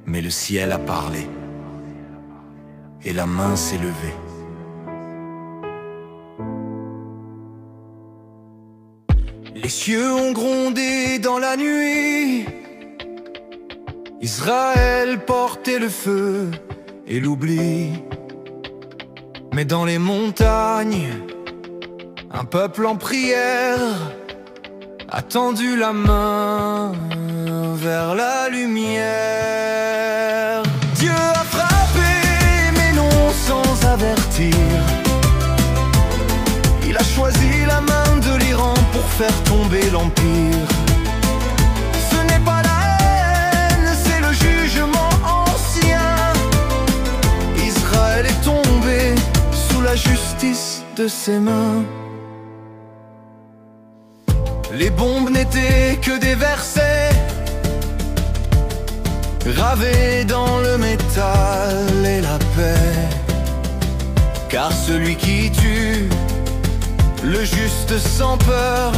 Mais le ciel a parlé, et la main s'est levée. Les cieux ont grondé dans la nuit. Israël portait le feu et l'oubli. Mais dans les montagnes, un peuple en prière a tendu la main vers la lumière. Dieu a frappé, mais non sans avertir. Il a choisi la main de l'Iran pour faire tomber l'Empire. Ce n'est pas la haine, c'est le jugement ancien. Israël est tombé sous la justice de ses mains. Les bombes n'étaient que des versets gravés dans le métal et la paix. Car celui qui tue le juste sans peur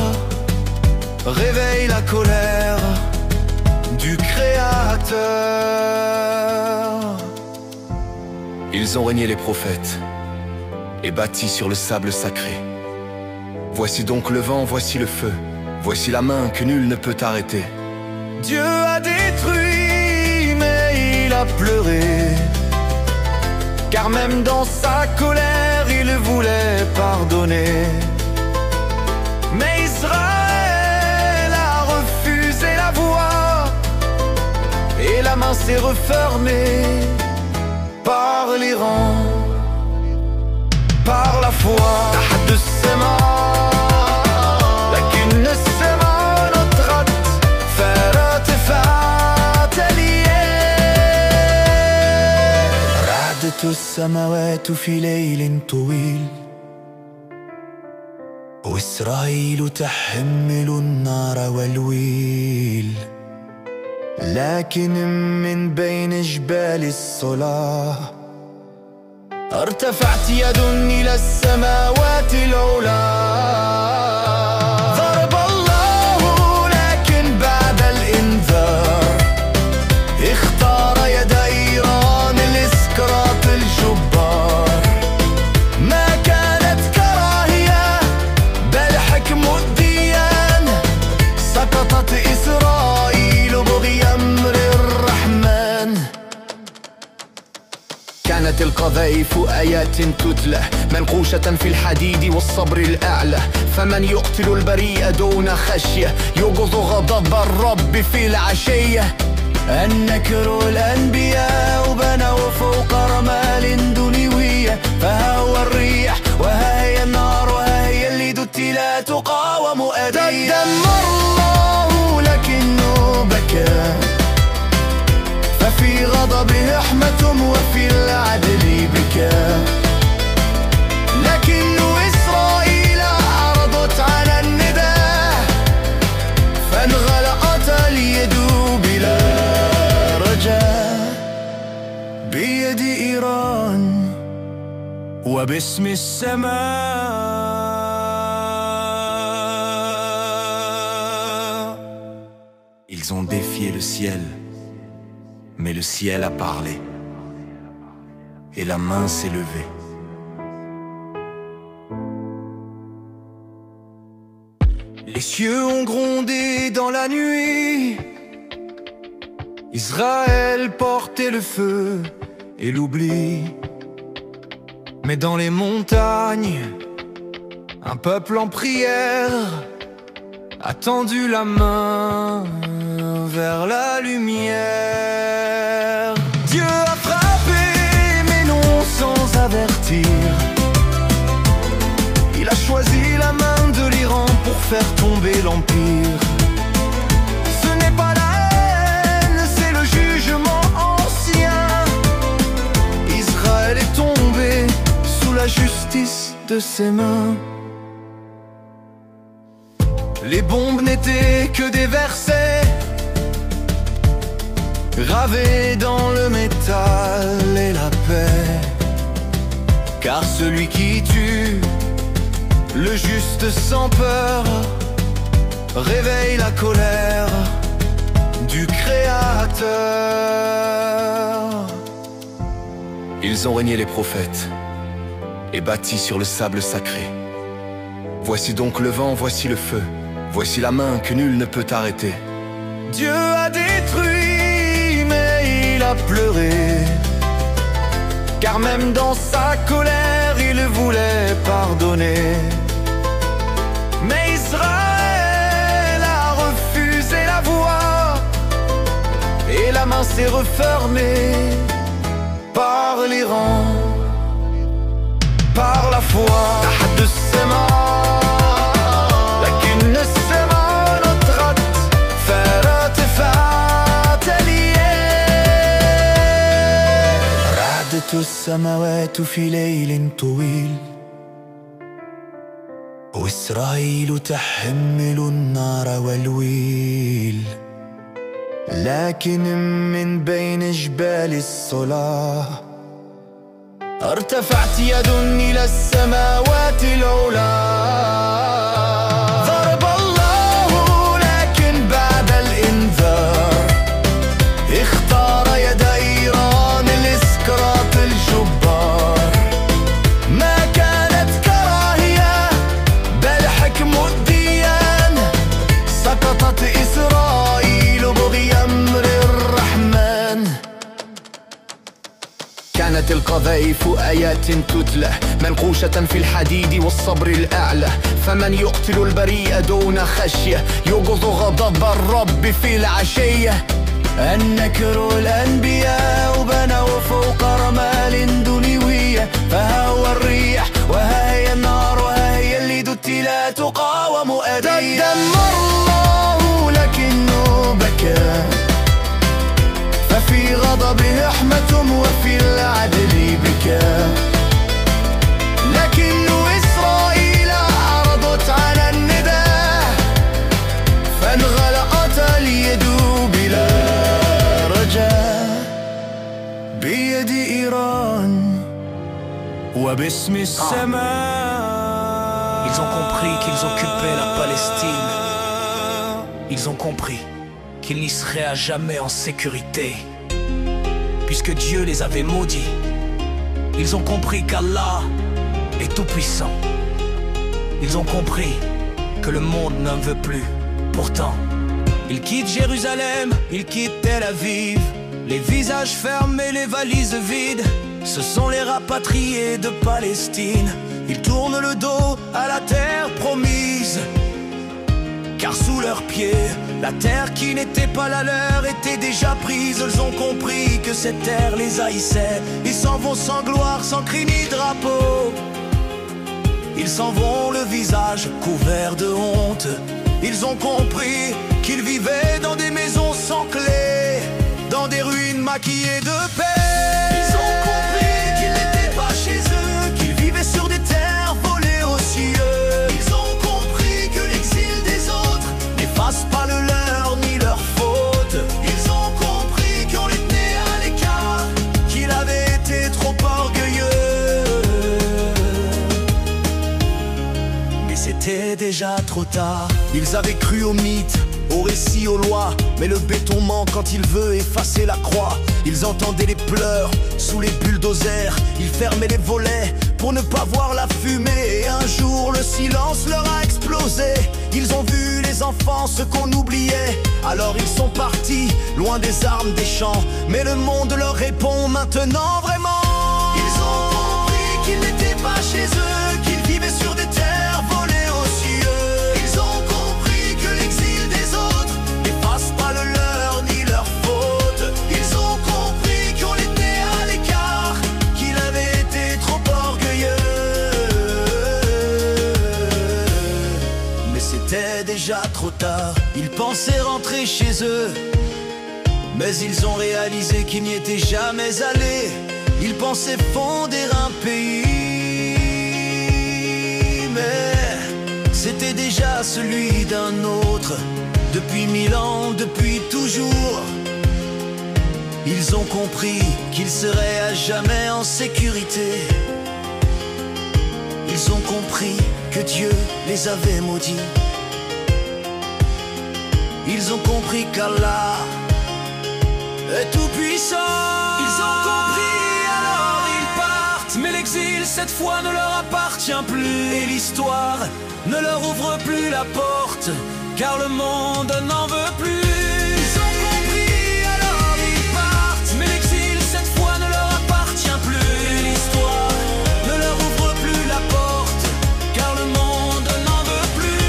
réveille la colère du Créateur. Ils ont régné les prophètes et bâti sur le sable sacré. Voici donc le vent, voici le feu, voici la main que nul ne peut arrêter. Dieu a détruit, mais il a pleuré, car même dans sa colère, il voulait pardonner. Mais Israël a refusé la voie, et la main s'est refermée par l'Iran, par la foi. تحت السماء لكن السماء نطرت فارتفعت اليد. رعدت السماوات في ليل طويل، وإسرائيل تحمل النار والويل. لكن من بين جبال الصلاة ارتفعت يد إلى السماوات العلا. ضرب الله لكن بعد الإنذار اختار يد إيران لإسقاط الجبار. ما كانت كراهية بل حكم الديان، سقطت إسرائيل بغي أمر الرحمن. كانت القذائف آيات تتلى منقوشة في الحديد والصبر الأعلى. فمن يقتل البريء دون خشية يغض غضب الرب في العشية. النكر الأنبياء بنوا فوق رمال دنيوية. فها هو الريح وها هي النار وها هي اليد التي لا تقاوم أدية. دمر الله لكنه بكى، ففي غضبه رحمة وفي العدل بكى. لكن إسرائيل عرضت على النداء، فانغلقت اليد بلا رجاء. بيد إيران وباسم السماء. Ils ont défié le ciel, mais le ciel a parlé, et la main s'est levée. Les cieux ont grondé dans la nuit. Israël portait le feu et l'oubli. Mais dans les montagnes, un peuple en prière a tendu la main vers la lumière. Dieu a frappé, mais non sans avertir. Il a choisi la main de l'Iran pour faire tomber l'Empire. Ce n'est pas la haine, c'est le jugement ancien. Israël est tombé sous la justice de ses mains. Les bombes n'étaient que des versets gravés dans le métal et la paix. Car celui qui tue le juste sans peur réveille la colère du Créateur. Ils ont régné les prophètes et bâti sur le sable sacré. Voici donc le vent, voici le feu, voici la main que nul ne peut arrêter. Dieu a détruit, mais il a pleuré, car même dans sa colère, il voulait pardonner. Mais Israël a refusé la voie, et la main s'est refermée par les rangs, par la foi. تحت السماء لكن السماء نطرت فارتفعت الياء. رعدت السماوات في ليل طويل، وإسرائيل تحمل النار والويل. لكن من بين جبال الصلاة ارتفعت يد إلى السماوات العلا. ضرب الله لكن بعد الإنذار اختار يد إيران لإسقاط الجبار. ما كانت كراهية بل حكم الديان، سقطت إسرائيل بغي أمر الرحمن. كانت القذائف آيات تتلى منقوشة في الحديد والصبر الأعلى، فمن يقتل البريء دون خشية يوقظ غضب الرب في العشية. النكر الأنبياء بنوا فوق رمال دنيوية، فها هو الريح وها هي النار وها هي اليد لا تقاوم أدية. دمر الله لكنه بكى، ففي غضبه رحمة وفي العدل بكى. لكن إسرائيل عرضت على النداء، فانغلقت اليد بلا رجاء. بيد إيران وباسم السماء. Ils ont compris qu'ils occupaient la Palestine. Ils ont compris qu'ils n'y seraient à jamais en sécurité, puisque Dieu les avait maudits. Ils ont compris qu'Allah est tout-puissant. Ils ont compris que le monde n'en veut plus. Pourtant, ils quittent Jérusalem, ils quittent Tel Aviv, les visages fermés, les valises vides. Ce sont les rapatriés de Palestine. Ils tournent le dos à la terre promise, car sous leurs pieds, la terre qui n'était pas la leur était déjà prise. Ils ont compris que cette terre les haïssait. Ils s'en vont sans gloire, sans cri ni drapeau. Ils s'en vont le visage couvert de honte. Ils ont compris qu'ils vivaient dans des maisons sans clé, dans des ruines maquillées de paix. Ils ont compris qu'ils n'étaient pas chez eux, qu'ils vivaient sur des terres volées aux cieux. Ils ont compris que l'exil des autres n'efface pas le leur ni leur faute. Ils ont compris qu'on les tenait à l'écart, qu'il avait été trop orgueilleux. Mais c'était déjà trop tard. Ils avaient cru aux mythes, aux récits, aux lois, mais le béton ment quand il veut effacer la croix. Ils entendaient les pleurs sous les bulldozers, ils fermaient les volets pour ne pas voir la fumée. Et un jour le silence leur a explosé. Ils ont vu les enfants, ce qu'on oubliait. Alors ils sont partis, loin des armes, des champs, mais le monde leur répond maintenant vraiment. Ils ont compris qu'ils n'étaient pas chez eux, qu'ils vivaient sur des terres volées aux cieux. Ils ont compris que l'exil des autres n'efface pas le leur ni leur faute. Ils ont compris qu'on les tenait à l'écart, qu'il avait été trop orgueilleux. Mais c'était déjà trop tard. Ils pensaient rentrer chez eux, mais ils ont réalisé qu'ils n'y étaient jamais allés. Ils pensaient fonder un pays, mais c'était déjà celui d'un autre. Depuis 1000 ans, depuis toujours, ils ont compris qu'ils seraient à jamais en sécurité. Ils ont compris que Dieu les avait maudits. Ils ont compris qu'Allah est tout puissant. Ils ont compris, alors cette fois ne leur appartient plus. Et l'histoire ne leur ouvre plus la porte, car le monde n'en veut plus. Ils ont compris, alors ils partent. Mais l'exil cette fois ne leur appartient plus. Et l'histoire ne leur ouvre plus la porte, car le monde n'en veut plus.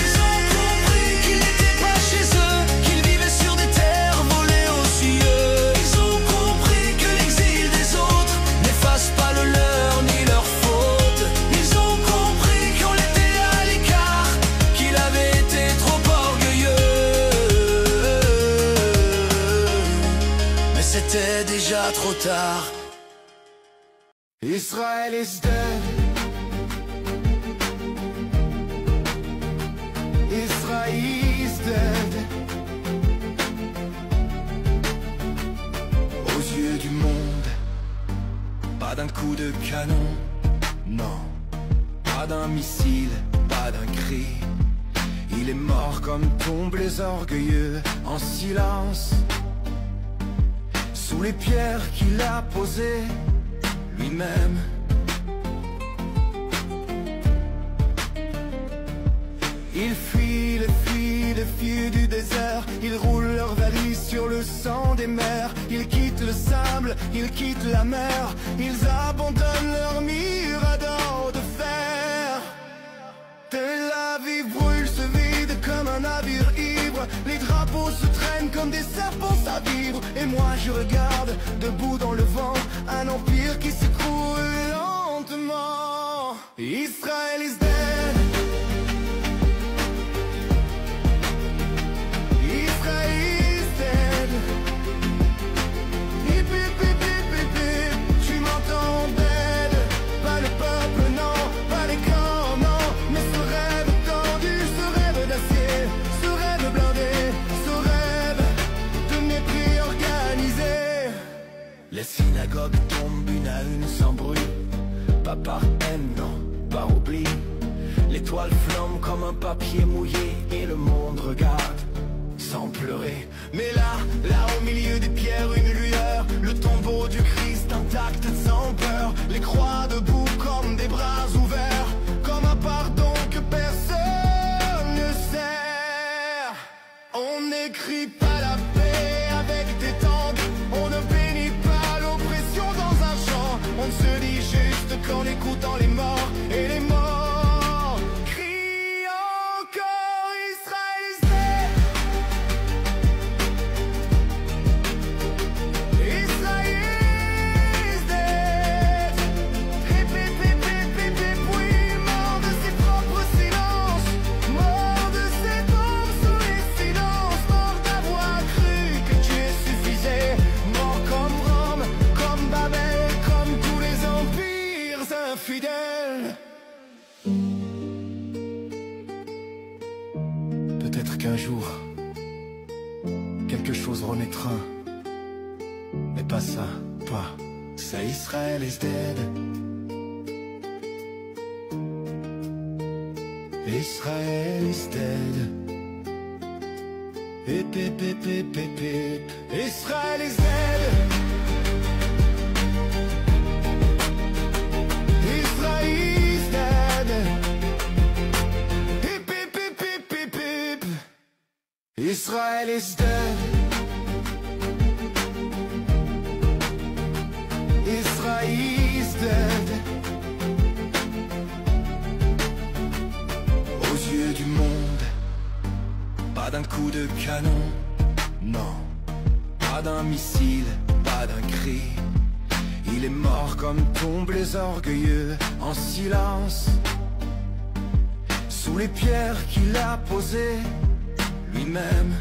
Ils ont compris qu'ils n'étaient pas chez eux, qu'ils vivaient sur des terres volées aux cieux. Ils ont compris que l'exil des autres n'efface pas le leur ni leur faute. Ils ont compris qu'on était à l'écart, qu'il avait été trop orgueilleux. Mais c'était déjà trop tard. Israel is dead. Israel is dead. Aux yeux du monde, pas d'un coup de canon, non, pas d'un missile, pas d'un cri. Il est mort comme tombent les orgueilleux, en silence, sous les pierres qu'il a posées lui-même. Ils fuient les fuient du désert. Ils roulent leurs valises sur le sang des mers. Ils quittent le sable, ils quittent la mer. Ils abandonnent leurs miradors de fer. Tel Aviv brûle, se vide comme un navire ivre. Les drapeaux se traînent comme des serpents à vivre. Et moi je regarde, debout dans le vent, un empire qui s'écroule lentement. Israel is dead. Israel is dead. Hip hip hip hip hip hip. Tu m'entends dead. Pas le peuple, non, pas les camps, non. Mais ce rêve tendu, ce rêve d'acier, ce rêve blindé, ce rêve de mépris organisé. Les synagogues tombent une à une sans bruit. Pas par haine, non, par oubli. L'étoile flambe comme un papier mouillé. Et le monde regarde sans pleurer. Mais là au milieu des pierres, une lueur. Le tombeau du Christ intact sans peur. Les croix debout comme des bras ouverts. Comme un pardon que personne ne sert. On n'écrit pas la paix avec des tangues. On ne bénit pas l'oppression dans un champ. On se dit juste qu'en écoutant les morts et les morts crient encore Israel is dead. Israel is dead. Hip hip hip hip hip hip. Oui, mort de ses propres silences, mort de ses tombes sous les silences, mort d'avoir cru que Dieu suffisait, mort comme Rome, comme Babel, comme tous les empires infidèles. Peut-être qu'un jour, quelque chose renaîtra. Mais pas ça, pas ça. Israel is dead. Israel is dead. Hip hip hip hip hip hip. Israel is dead. Israel is dead. Hip hip hip hip hip hip. Israel is dead. Israel is dead. Aux yeux du monde, pas d'un coup de canon, non, pas d'un missile, pas d'un cri. Il est mort comme tombent les orgueilleux, en silence, sous les pierres qu'il a posées lui-même.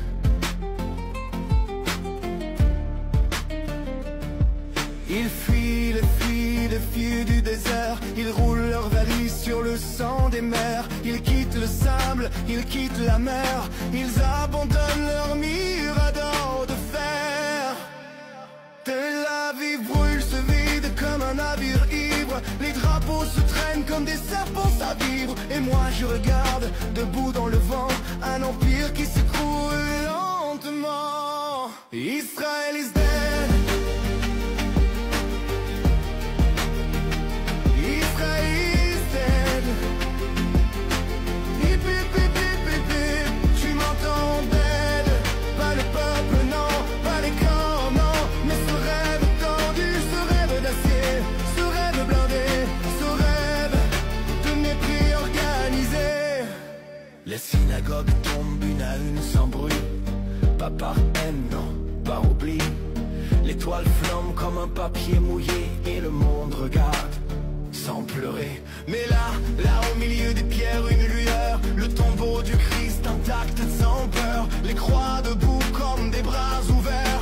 Ils fuient les fuient du désert. Ils roulent leurs valises sur le sang des mers. Ils quittent le sable, ils quittent la mer. Ils abandonnent leurs miradors de fer. Tel Aviv brûle, se vide comme un navire ivre. Les drapeaux se traînent comme des serpents à vivre. Et moi je regarde, debout dans le vent, un empire qui s'écroule lentement. Israel is dead. étoiles flambent comme un papier mouillé et le monde regarde sans pleurer. Mais là au milieu des pierres une lueur, le tombeau du Christ intact sans peur, les croix debout comme des bras ouverts.